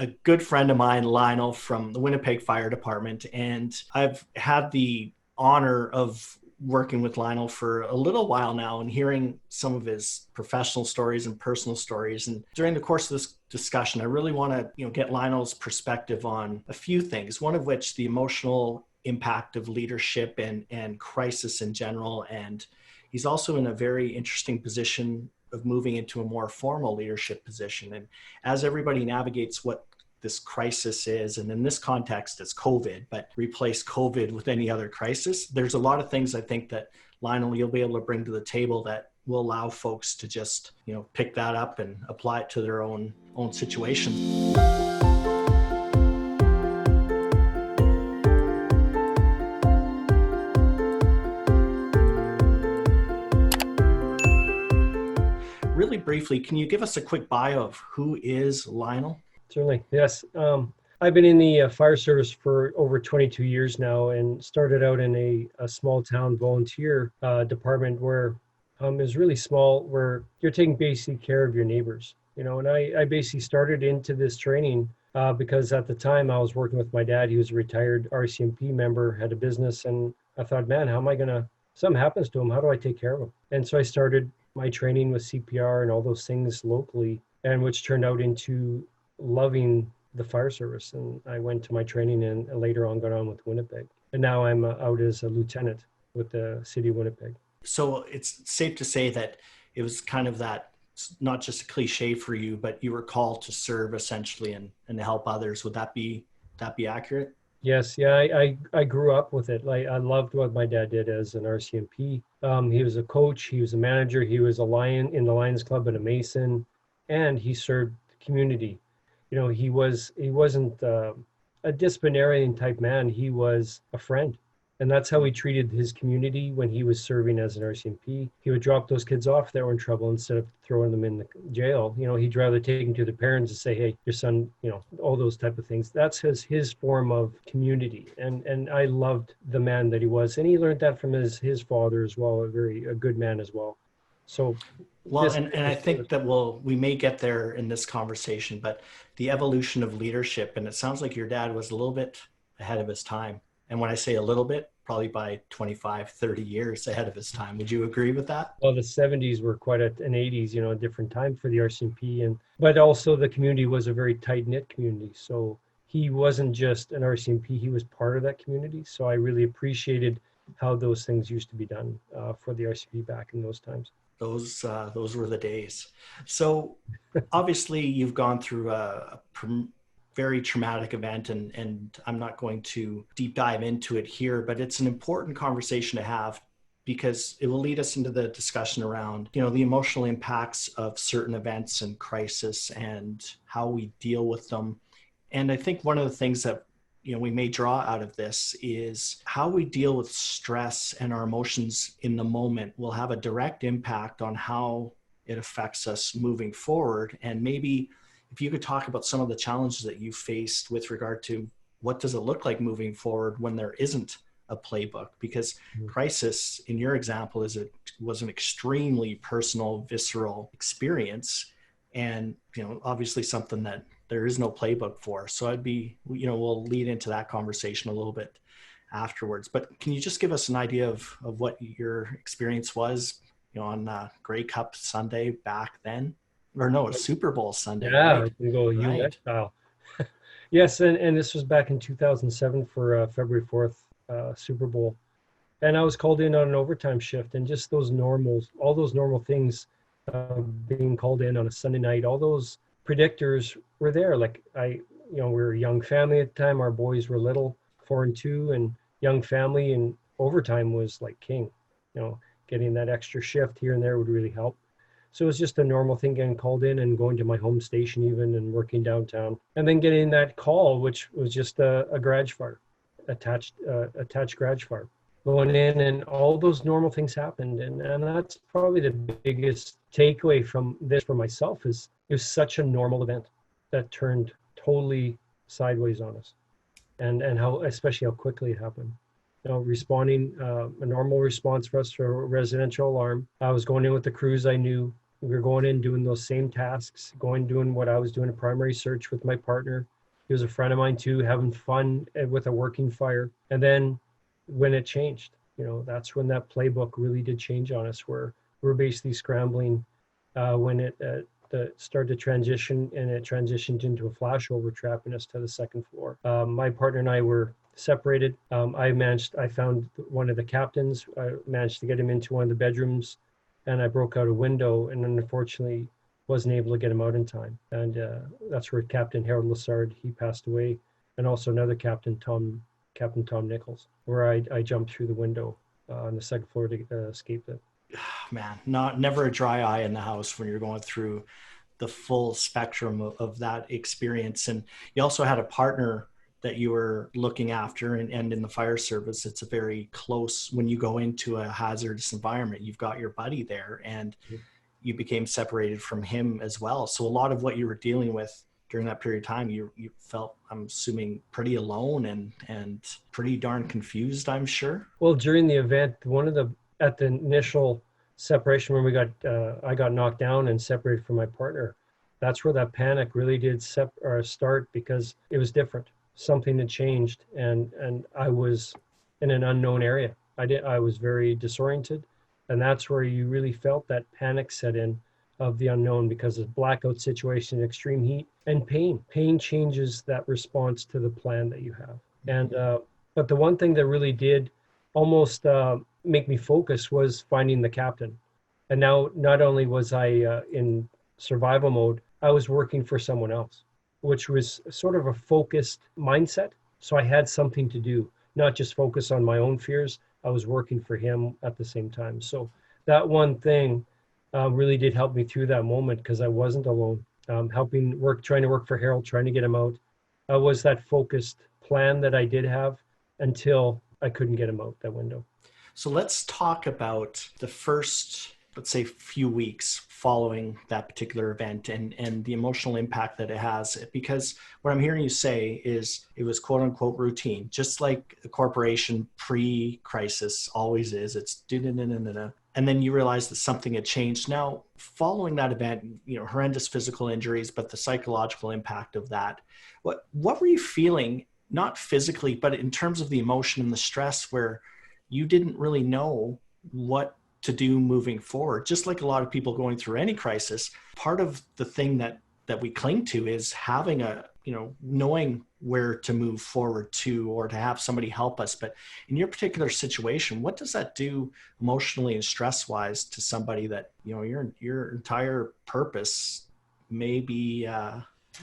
a good friend of mine, Lionel, from the Winnipeg Fire Department, and I've had the honor of working with Lionel for a little while now and hearing some of his professional stories and personal stories. And during the course of this discussion, I really want to, get Lionel's perspective on a few things, one of which the emotional impact of leadership and crisis in general. And he's also in a very interesting position of moving into a more formal leadership position. And as everybody navigates what this crisis is, and in this context, it's COVID, but replace COVID with any other crisis. There's a lot of things I think that, Lionel, you'll be able to bring to the table that will allow folks to just, pick that up and apply it to their own situation. Really briefly, can you give us a quick bio of who is Lionel? Certainly, yes. I've been in the fire service for over 22 years now, and started out in a small town volunteer department where is really small, where you're taking basic care of your neighbors. And I basically started into this training because at the time I was working with my dad. He was a retired RCMP member, had a business, and I thought, man, how am I gonna? Something happens to him. How do I take care of him? And so I started my training with CPR and all those things locally, and which turned out into loving the fire service. And I went to my training and later on got on with Winnipeg. And now I'm out as a lieutenant with the city of Winnipeg. So it's safe to say that it was kind of that, not just a cliche for you, but you were called to serve essentially and to help others. Would that be accurate? Yes. Yeah. I grew up with it. Like, I loved what my dad did as an RCMP. He was a coach. He was a manager. He was a Lion in the Lions Club and a Mason, and he served the community. He wasn't a disciplinarian type man. He was a friend. And that's how he treated his community when he was serving as an RCMP. He would drop those kids off that were in trouble instead of throwing them in the jail. He'd rather take them to the parents and say, hey, your son, all those type of things. That's his form of community. And I loved the man that he was. And he learned that from his father as well, a good man as well. So well, and I think that we may get there in this conversation, but the evolution of leadership, and it sounds like your dad was a little bit ahead of his time. And when I say a little bit, probably by 25, 30 years ahead of his time. Would you agree with that? Well, the 70s were quite an 80s, a different time for the RCMP. But also the community was a very tight-knit community. So he wasn't just an RCMP, he was part of that community. So I really appreciated how those things used to be done for the RCMP back in those times. Those were the days. So obviously you've gone through a very traumatic event, and I'm not going to deep dive into it here, but it's an important conversation to have because it will lead us into the discussion around, the emotional impacts of certain events and crisis and how we deal with them. And I think one of the things that we may draw out of this is how we deal with stress and our emotions in the moment will have a direct impact on how it affects us moving forward. And maybe if you could talk about some of the challenges that you faced with regard to what does it look like moving forward when there isn't a playbook, because crisis in your example was an extremely personal, visceral experience. And, obviously something that there is no playbook for. So we'll lead into that conversation a little bit afterwards, but can you just give us an idea of what your experience was, on Grey Cup Sunday back then? Or no, Super Bowl Sunday. Yeah, right? We go U.S. style. Yes, and this was back in 2007 for February 4th Super Bowl. And I was called in on an overtime shift, and just all those normal things being called in on a Sunday night, all those predictors were there. Like we were a young family at the time. Our boys were little, 4 and 2, and young family, and overtime was like king. Getting that extra shift here and there would really help. So it was just a normal thing, getting called in and going to my home station even and working downtown. And then getting that call, which was just a garage fire, attached garage fire. Going in, and all those normal things happened. And that's probably the biggest takeaway from this for myself is it was such a normal event that turned totally sideways on us. And especially how quickly it happened. Responding, a normal response for us for a residential alarm. I was going in with the crews I knew. We were going in doing those same tasks, doing what I was doing, a primary search with my partner. He was a friend of mine too, having fun with a working fire. And then when it changed, that's when that playbook really did change on us, where we're basically scrambling when it started to transition, and it transitioned into a flashover, trapping us to the second floor. My partner and I were separated. I found one of the captains. I managed to get him into one of the bedrooms, and I broke out a window, and unfortunately wasn't able to get him out in time. And that's where Captain Harold Lassard, he passed away, and also another Captain Tom Nichols, where I jumped through the window on the second floor to escape it. Man, never a dry eye in the house when you're going through the full spectrum of that experience. And you also had a partner that you were looking after, and in the fire service, it's a very close, when you go into a hazardous environment, you've got your buddy there, and you became separated from him as well. So a lot of what you were dealing with during that period of time, you felt, I'm assuming, pretty alone and pretty darn confused, I'm sure. Well, during the event, at the initial separation, when I got knocked down and separated from my partner, that's where that panic really did start, because it was different. Something had changed, and I was in an unknown area. I was very disoriented, and that's where you really felt that panic set in of the unknown, because of blackout situation, extreme heat, and pain. Pain changes that response to the plan that you have. And but the one thing that really did almost make me focus was finding the captain. And now, not only was I in survival mode, I was working for someone else, which was sort of a focused mindset. So I had something to do, not just focus on my own fears. I was working for him at the same time. So that one thing really did help me through that moment, because I wasn't alone. Trying to work for Harold, trying to get him out. Was that focused plan that I did have until I couldn't get him out that window. So let's talk about the first, let's say, few weeks following that particular event and the emotional impact that it has. Because what I'm hearing you say is it was quote unquote routine, just like a corporation pre-crisis always is. It's da-da-da-da-da-da. And then you realize that something had changed. Now, following that event, horrendous physical injuries, but the psychological impact of that, what were you feeling, not physically, but in terms of the emotion and the stress, where you didn't really know what to do moving forward? Just like a lot of people going through any crisis, part of the thing that we cling to is having knowing where to move forward to, or to have somebody help us. But in your particular situation, what does that do emotionally and stress wise to somebody that, your entire purpose may be,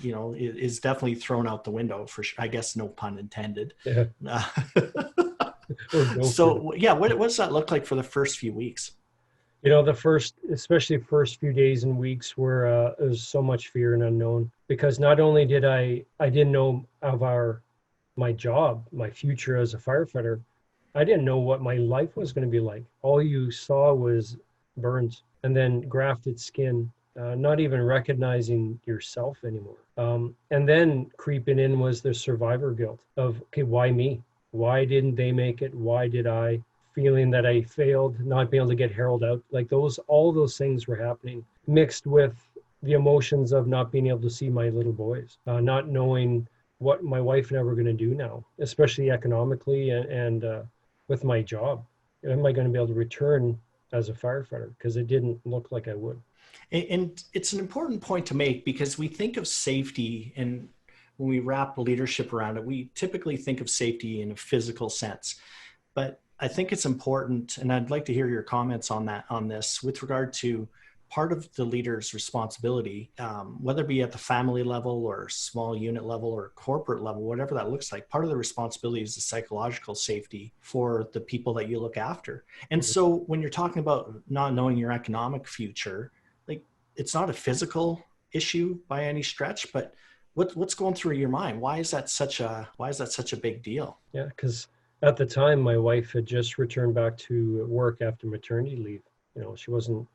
is definitely thrown out the window, for sure. I guess no pun intended. Yeah. So yeah, what does that look like for the first few weeks? Especially first few days and weeks, where there's so much fear and unknown, because not only did I didn't know of my job, my future as a firefighter, I didn't know what my life was going to be like. All you saw was burns and then grafted skin, not even recognizing yourself anymore. And then creeping in was the survivor guilt of, okay, why me? Why didn't they make it? Why did I? Feeling that I failed, not being able to get Harold out. Like all those things were happening, mixed with the emotions of not being able to see my little boys, not knowing what my wife and I were going to do now, especially economically and with my job. Am I going to be able to return as a firefighter? Because it didn't look like I would. And it's an important point to make, because we think of safety, and when we wrap leadership around it, we typically think of safety in a physical sense. But I think it's important, and I'd like to hear your comments on this, with regard to part of the leader's responsibility, whether it be at the family level or small unit level or corporate level, whatever that looks like. Part of the responsibility is the psychological safety for the people that you look after. And so when you're talking about not knowing your economic future, like, it's not a physical issue by any stretch, but what's going through your mind? Why is that such a big deal? Yeah, because at the time, my wife had just returned back to work after maternity leave. She wasn't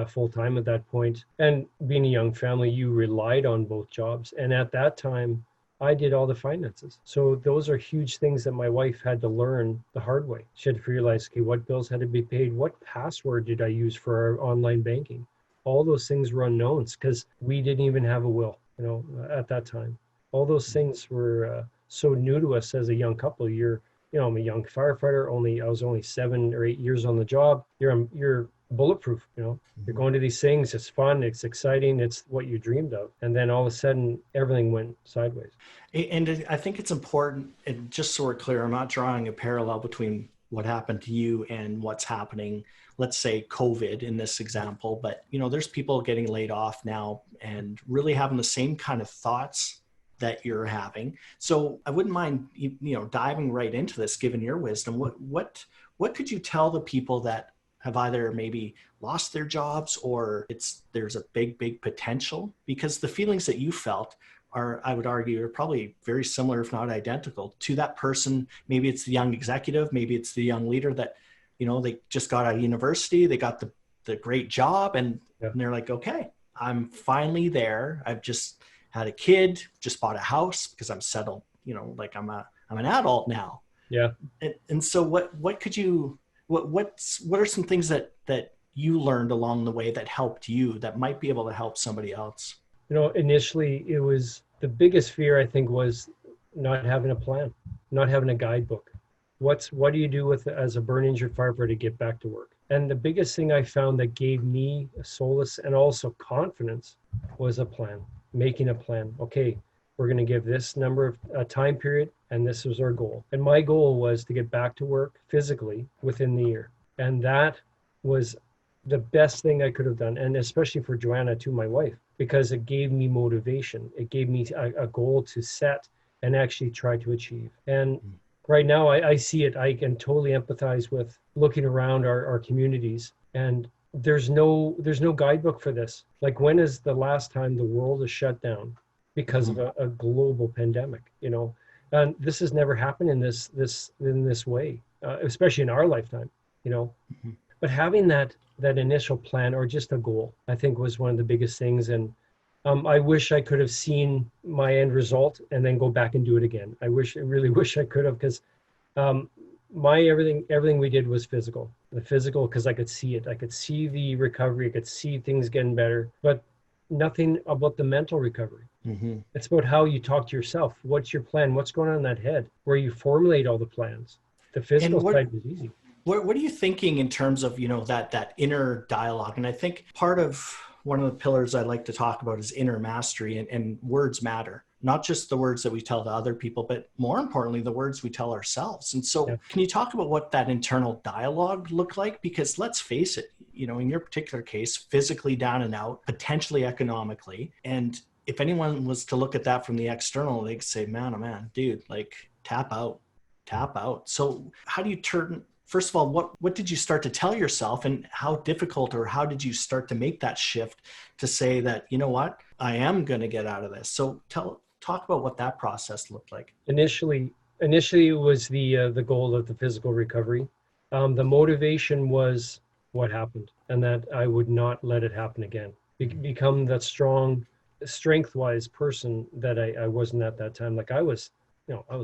full-time at that point. And being a young family, you relied on both jobs. And at that time, I did all the finances. So those are huge things that my wife had to learn the hard way. She had to realize, okay, what bills had to be paid? What password did I use for our online banking? all those things were unknowns because we didn't even have a will, at that time. All those things were so new to us as a young couple. I'm a young firefighter. I was only 7 or 8 years on the job. You're bulletproof. You're going to these things. It's fun. It's exciting. It's what you dreamed of. And then all of a sudden, everything went sideways. And I think it's important, and just so we're clear, I'm not drawing a parallel between what happened to you and what's happening, let's say COVID in this example, but there's people getting laid off now and really having the same kind of thoughts that you're having. So I wouldn't mind, diving right into this, given your wisdom. What could you tell the people that have either maybe lost their jobs or there's a big potential? Because the feelings that you felt are, I would argue, are probably very similar, if not identical, to that person. Maybe it's the young executive, maybe it's the young leader that, they just got out of university, they got the great job, and they're like, okay, I'm finally there. I've just had a kid, just bought a house because I'm settled, like I'm an adult now. Yeah. And so what are some things that you learned along the way that helped you, that might be able to help somebody else? Initially it was, the biggest fear I think was not having a plan, not having a guidebook. What do you do as a burn injured firefighter to get back to work? And the biggest thing I found that gave me a solace and also confidence was a plan, making a plan. Okay, we're going to give this number of a time period, and this was our goal. And my goal was to get back to work physically within the year. And that was the best thing I could have done. And especially for Joanna, too, my wife, because it gave me motivation. It gave me a goal to set and actually try to achieve. And right now I see it. I can totally empathize with looking around our communities, and there's no guidebook for this. Like, when is the last time the world is shut down because of a global pandemic? And this has never happened in this way, especially in our lifetime. But having that initial plan or just a goal, I think, was one of the biggest things. And I wish I could have seen my end result and then go back and do it again. I really wish I could have, because everything we did was physical. The physical, because I could see it. I could see the recovery. I could see things getting better, but nothing about the mental recovery. Mm-hmm. It's about how you talk to yourself. What's your plan? What's going on in that head where you formulate all the plans? The physical side was easy. What are you thinking in terms of, that inner dialogue? And I think part of one of the pillars I like to talk about is inner mastery, and words matter. Not just the words that we tell to other people, but more importantly, the words we tell ourselves. And so Can you talk about what that internal dialogue looked like? Because let's face it, in your particular case, physically down and out, potentially economically. And if anyone was to look at that from the external, they'd say, man, oh man, dude, like tap out. So how do you first of all, what did you start to tell yourself, and how difficult, or how did you start to make that shift to say that, you know what, I am going to get out of this? So talk about what that process looked like. Initially it was the goal of the physical recovery. The motivation was what happened, and that I would not let it happen again. Become that strong, strength-wise person that I wasn't at that time. Like I was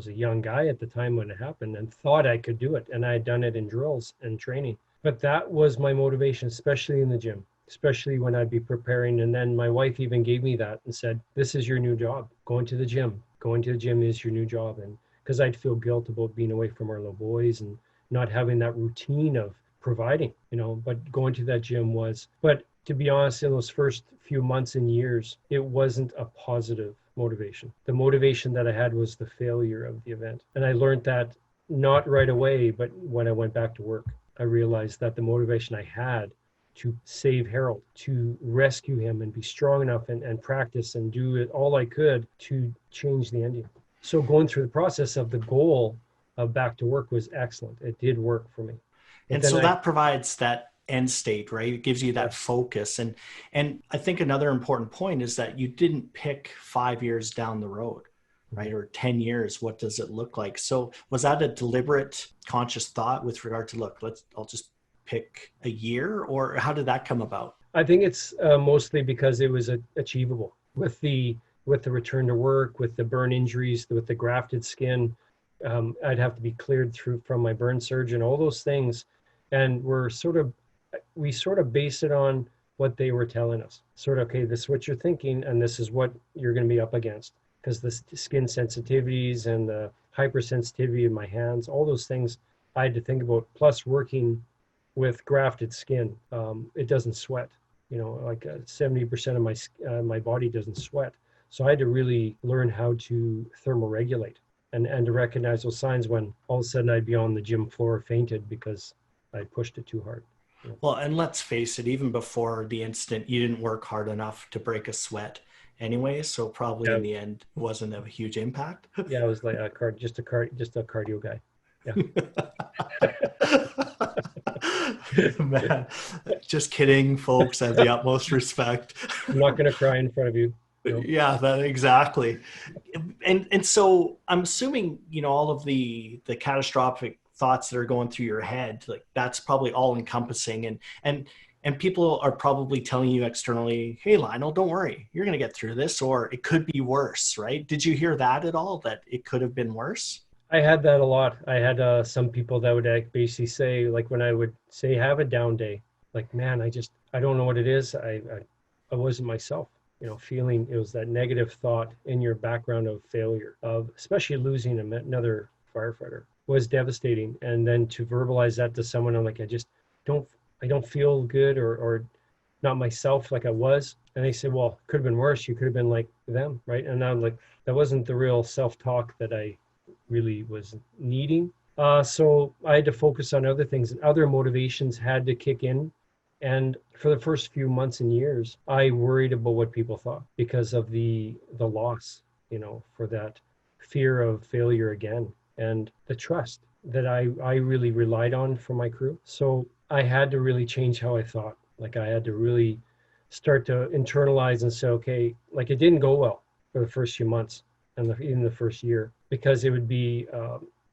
a young guy at the time when it happened and thought I could do it. And I had done it in drills and training. But that was my motivation, especially in the gym, especially when I'd be preparing. And then my wife even gave me that and said, this is your new job, going to the gym. Going to the gym is your new job. And because I'd feel guilt about being away from our little boys and not having that routine of providing, but going to that gym was. But to be honest, in those first few months and years, it wasn't a positive motivation. The motivation that I had was the failure of the event. And I learned that not right away, but when I went back to work, I realized that the motivation I had to save Harold, to rescue him and be strong enough and practice and do it all I could to change the ending. So going through the process of the goal of back to work was excellent. It did work for me. And so that provides that end state, right? It gives you that focus. And I think another important point is that you didn't pick 5 years down the road, right? Or 10 years. What does it look like? So was that a deliberate, conscious thought with regard to, I'll just pick a year, or how did that come about? I think it's mostly because it was achievable with the return to work, with the burn injuries, with the grafted skin. I'd have to be cleared from my burn surgeon, all those things. And we sort of base it on what they were telling us. Sort of, okay, this is what you're thinking, and this is what you're going to be up against. Because the skin sensitivities and the hypersensitivity in my hands, all those things I had to think about. Plus, working with grafted skin, it doesn't sweat. You know, like 70% of my body doesn't sweat. So I had to really learn how to thermoregulate and to recognize those signs when all of a sudden I'd be on the gym floor fainted because I pushed it too hard. Well, and let's face it, even before the incident, you didn't work hard enough to break a sweat anyway. So probably Yeah. in the end, it wasn't a huge impact. Yeah, I was like just a cardio guy. Yeah. Man, just kidding, folks. I have the utmost respect. I'm not going to cry in front of you. No. Yeah, that exactly. And so I'm assuming, you know, all of the catastrophic thoughts that are going through your head, like that's probably all encompassing, and people are probably telling you externally, hey Lionel, don't worry, you're going to get through this, or it could be worse, right? Did you hear that at all, that it could have been worse? I had that a lot. I had some people that would basically say, like when I would say have a down day, like, man, I don't know what it is. I wasn't myself, you know, feeling it was that negative thought in your background of failure, of especially losing another firefighter was devastating. And then to verbalize that to someone, I'm like, I don't feel good or not myself like I was. And they said, well, it could have been worse. You could have been like them, right? And I'm like, that wasn't the real self-talk that I really was needing. So I had to focus on other things, and other motivations had to kick in. And for the first few months and years, I worried about what people thought because of the loss, you know, for that fear of failure again, and the trust that I really relied on for my crew. So I had to really change how I thought. Like I had to really start to internalize and say, okay, like it didn't go well for the first few months and even the first year, because it would be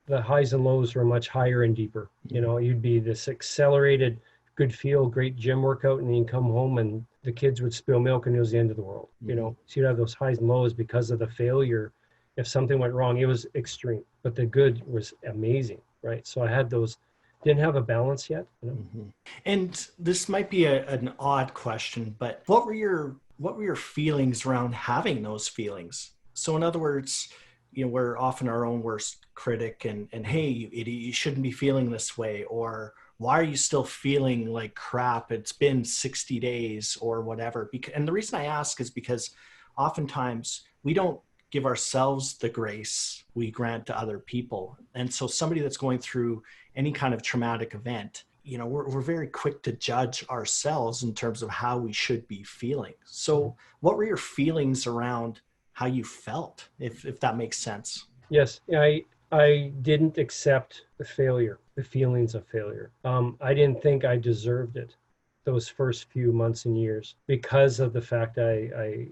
the highs and lows were much higher and deeper. You know, you'd be this accelerated, good feel, great gym workout, and then you come home and the kids would spill milk and it was the end of the world. You know, so you'd have those highs and lows because of the failure. If something went wrong, it was extreme, but the good was amazing, right? So I had those, didn't have a balance yet. You know? And this might be an odd question, but what were your feelings around having those feelings? So in other words, you know, we're often our own worst critic, and hey, you shouldn't be feeling this way, or why are you still feeling like crap? It's been 60 days or whatever. And the reason I ask is because oftentimes we don't give ourselves the grace we grant to other people. And so somebody that's going through any kind of traumatic event, you know, we're very quick to judge ourselves in terms of how we should be feeling. So what were your feelings around how you felt, if that makes sense? Yes, I didn't accept the failure, the feelings of failure. I didn't think I deserved it those first few months and years because of the fact I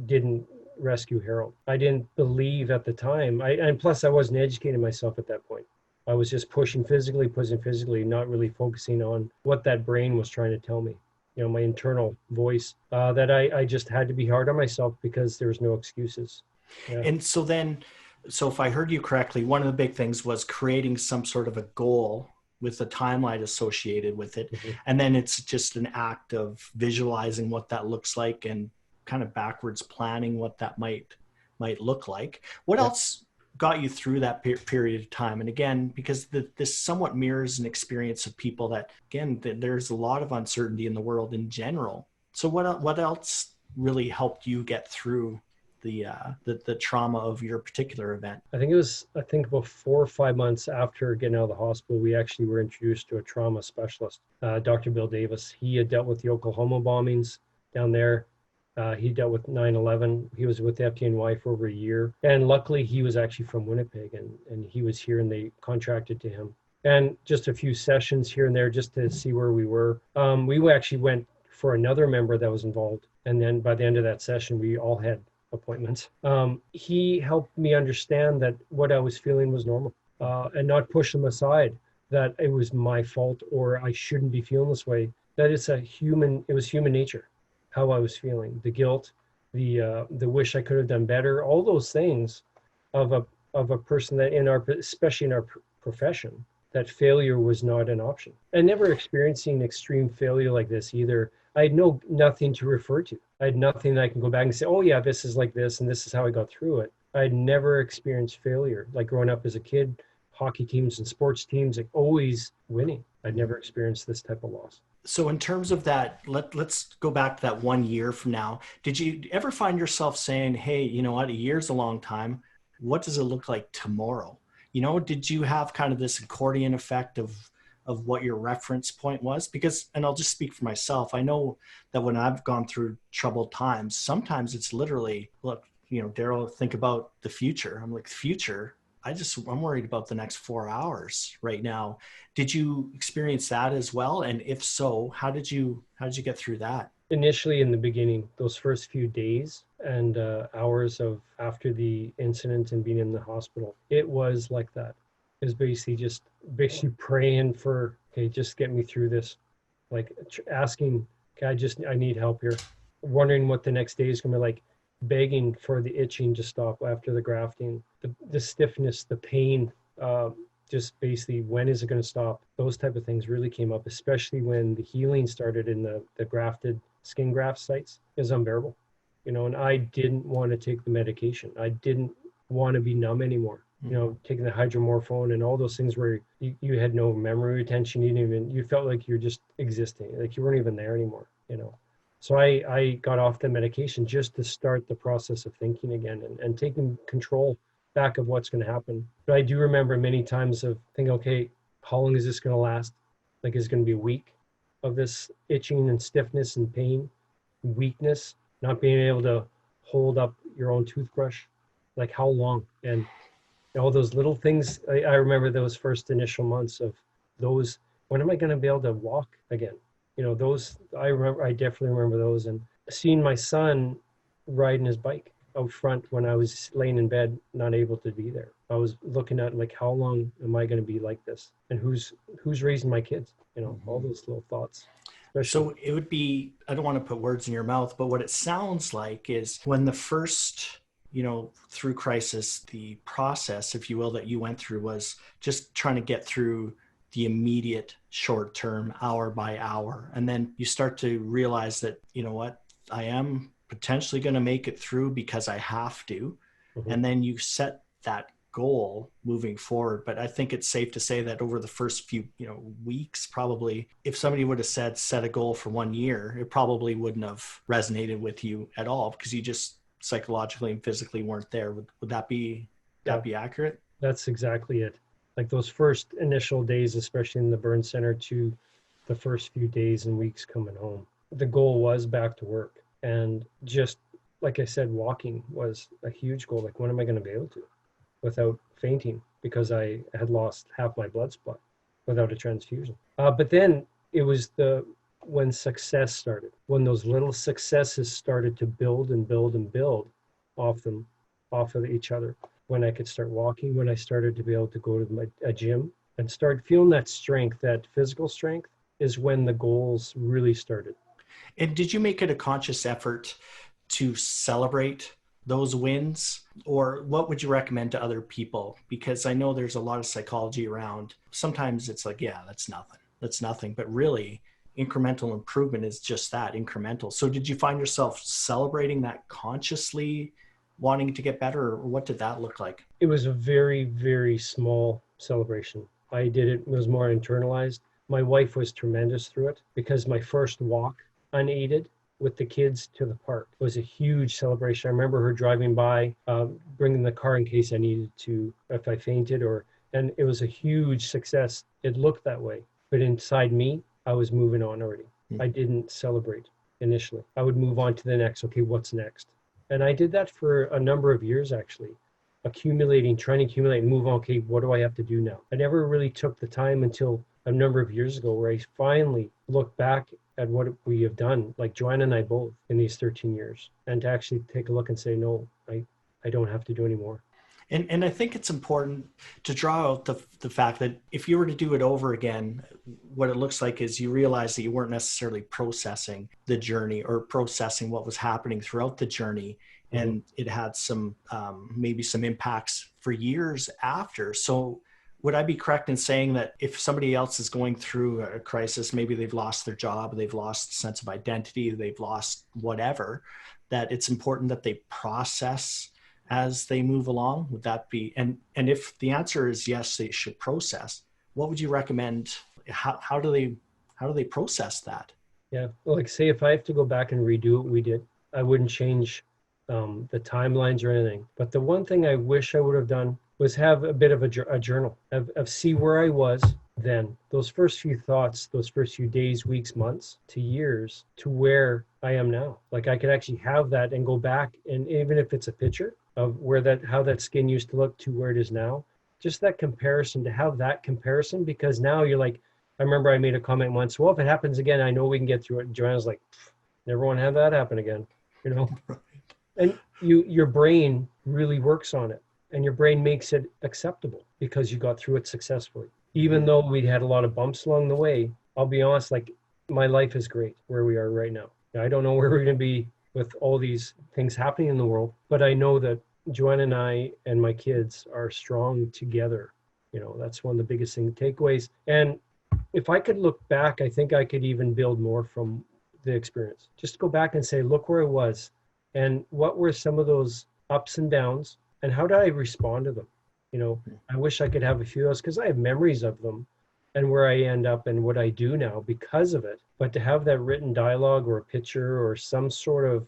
didn't rescue Harold. I didn't believe at the time, and plus I wasn't educating myself at that point. I was just pushing physically, not really focusing on what that brain was trying to tell me. You know, my internal voice, that I just had to be hard on myself because there was no excuses. Yeah. And so if I heard you correctly, one of the big things was creating some sort of a goal with a timeline associated with it. And then it's just an act of visualizing what that looks like and kind of backwards planning what that might look like. What else got you through that period of time? And again, because this somewhat mirrors an experience of people that, again, there's a lot of uncertainty in the world in general. So what else really helped you get through the trauma of your particular event? I think about 4 or 5 months after getting out of the hospital, we actually were introduced to a trauma specialist, Dr. Bill Davis. He had dealt with the Oklahoma bombings down there. He dealt with 9/11. He was with the FDNY for over a year. And luckily, he was actually from Winnipeg, and he was here, and they contracted to him. And just a few sessions here and there just to see where we were. We actually went for another member that was involved. And then by the end of that session, we all had appointments. He helped me understand that what I was feeling was normal, and not push them aside, that it was my fault or I shouldn't be feeling this way. That it was human nature. How I was feeling, the guilt, the wish I could have done better, all those things of a person that especially in our profession, that failure was not an option. And never experiencing extreme failure like this either. I had nothing to refer to. I had nothing that I can go back and say, oh yeah, this is like this and this is how I got through it. I had never experienced failure. Like growing up as a kid, hockey teams and sports teams, like always winning. I'd never experienced this type of loss. So in terms of that, let's go back to that 1 year from now. Did you ever find yourself saying, hey, you know what, a year's a long time. What does it look like tomorrow? You know, did you have kind of this accordion effect of what your reference point was? Because, and I'll just speak for myself, I know that when I've gone through troubled times, sometimes it's literally, look, you know, Daryl, think about the future. I'm like, future? I'm worried about the next 4 hours right now. Did you experience that as well? And if so, how did you get through that? Initially, in the beginning, those first few days and hours of after the incident and being in the hospital, it was like that. It was basically praying for, okay, just get me through this. Like asking, okay, I need help here. Wondering what the next day is going to be like, begging for the itching to stop after the grafting, the stiffness, the pain, just basically when is it going to stop? Those type of things really came up, especially when the healing started in the grafted skin graft sites. It was unbearable, you know, and I didn't want to take the medication. I didn't want to be numb anymore. You know, taking the hydromorphone and all those things where you had no memory retention. You felt like you're just existing, like you weren't even there anymore, you know. So I got off the medication just to start the process of thinking again and taking control back of what's going to happen. But I do remember many times of thinking, okay, how long is this going to last? Like, is it going to be a week of this itching and stiffness and pain, weakness, not being able to hold up your own toothbrush? Like, how long? And all those little things. I remember those first initial months of those, when am I going to be able to walk again? You know, those, I definitely remember those. And seeing my son riding his bike out front when I was laying in bed, not able to be there. I was looking at like, how long am I going to be like this? And who's raising my kids? You know, all those little thoughts. So it would be, I don't want to put words in your mouth, but what it sounds like is when the first, you know, through crisis, the process, if you will, that you went through was just trying to get through the immediate short term, hour by hour. And then you start to realize that, you know what, I am potentially going to make it through because I have to. And then you set that goal moving forward. But I think it's safe to say that over the first few, you know, weeks, probably, if somebody would have set a goal for 1 year, it probably wouldn't have resonated with you at all because you just psychologically and physically weren't there. Would that be accurate? That's exactly it. Like those first initial days, especially in the burn center, to the first few days and weeks coming home, the goal was back to work. And just like I said, walking was a huge goal. Like, when am I going to be able to without fainting? Because I had lost half my blood supply without a transfusion. But then it was when success started, when those little successes started to build and build and build off of each other. When I could start walking, when I started to be able to go to a gym and start feeling that strength, that physical strength, is when the goals really started. And did you make it a conscious effort to celebrate those wins? Or what would you recommend to other people? Because I know there's a lot of psychology around. Sometimes it's like, yeah, that's nothing. But really, incremental improvement is just that, incremental. So did you find yourself celebrating that consciously, wanting to get better, or what did that look like? It was a very, very small celebration. It was more internalized. My wife was tremendous through it because my first walk unaided with the kids to the park was a huge celebration. I remember her driving by, bringing the car in case I needed to, if I fainted, and it was a huge success. It looked that way, but inside me, I was moving on already. I didn't celebrate initially. I would move on to the next. Okay, what's next? And I did that for a number of years, actually, trying to accumulate and move on. Okay, what do I have to do now? I never really took the time until a number of years ago where I finally looked back at what we have done, like Joanna and I both, in these 13 years, and to actually take a look and say, no, I don't have to do anymore. And I think it's important to draw out the fact that if you were to do it over again, what it looks like is you realize that you weren't necessarily processing the journey or processing what was happening throughout the journey. And it had some, maybe some impacts for years after. So would I be correct in saying that if somebody else is going through a crisis, maybe they've lost their job, they've lost a sense of identity, they've lost whatever, that it's important that they process as they move along? Would that be, and if the answer is yes, they should process, what would you recommend? How do they process that? Yeah. Well, like say if I have to go back and redo what we did, I wouldn't change the timelines or anything. But the one thing I wish I would have done was have a bit of a journal of see where I was then, those first few thoughts, those first few days, weeks, months to years to where I am now. Like I could actually have that and go back, and even if it's a picture of how that skin used to look to where it is now, just that comparison, to have that comparison, because now you're like, I remember I made a comment once, well, if it happens again, I know we can get through it. And Joanna's like, never want to have that happen again, you know? And your brain really works on it, and your brain makes it acceptable because you got through it successfully. Even though we had a lot of bumps along the way, I'll be honest, like my life is great where we are right now. I don't know where we're going to be with all these things happening in the world, but I know that Joanna and I and my kids are strong together. You know, that's one of the biggest takeaways. And if I could look back, I think I could even build more from the experience. Just go back and say, look where I was, and what were some of those ups and downs, and how did I respond to them? You know, I wish I could have a few of those because I have memories of them and where I end up and what I do now because of it. But to have that written dialogue or a picture or some sort of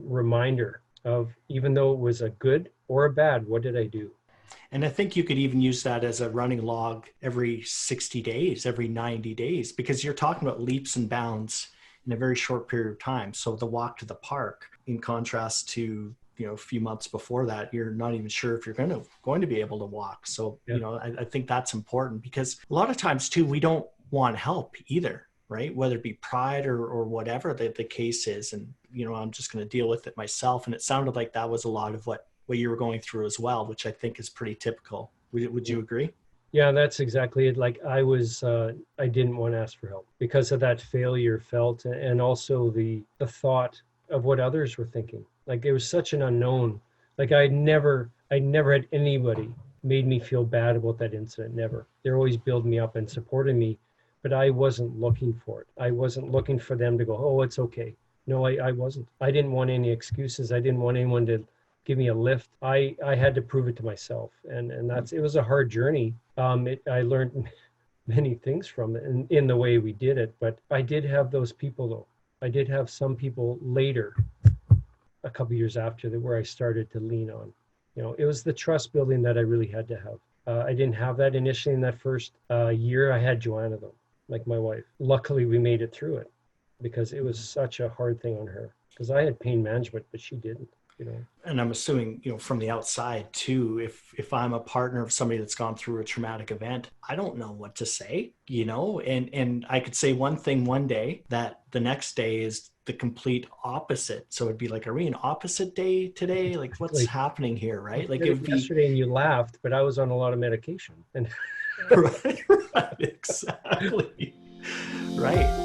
reminder of, even though it was a good or a bad, what did I do? And I think you could even use that as a running log every 60 days, every 90 days, because you're talking about leaps and bounds in a very short period of time. So the walk to the park, in contrast to, you know, a few months before that, you're not even sure if you're going to be able to walk. So, yeah. You know, I think that's important, because a lot of times too, we don't want help either, right? Whether it be pride or whatever the case is. And, you know, I'm just going to deal with it myself. And it sounded like that was a lot of what you were going through as well, which I think is pretty typical. Would you agree? Yeah, that's exactly it. Like I didn't want to ask for help because of that failure felt, and also the thought of what others were thinking. Like it was such an unknown. Like I never had anybody made me feel bad about that incident. Never. They're always building me up and supporting me, but I wasn't looking for it. I wasn't looking for them to go, oh, it's okay. No, I wasn't. I didn't want any excuses. I didn't want anyone to give me a lift. I had to prove it to myself. And it was a hard journey. I learned many things from it in the way we did it, but I did have those people though. I did have some people later, a couple years after that, where I started to lean on. You know, it was the trust building that I really had to have. I didn't have that initially in that first year. I had Joanna though, like my wife. Luckily we made it through it because it was such a hard thing on her, because I had pain management, but she didn't. You know. And I'm assuming, you know, from the outside too, if I'm a partner of somebody that's gone through a traumatic event, I don't know what to say, you know, and I could say one thing one day that the next day is the complete opposite. So it'd be like, are we an opposite day today? Like what's happening here, right? Like it would be yesterday and you laughed, but I was on a lot of medication. And right, exactly. Right.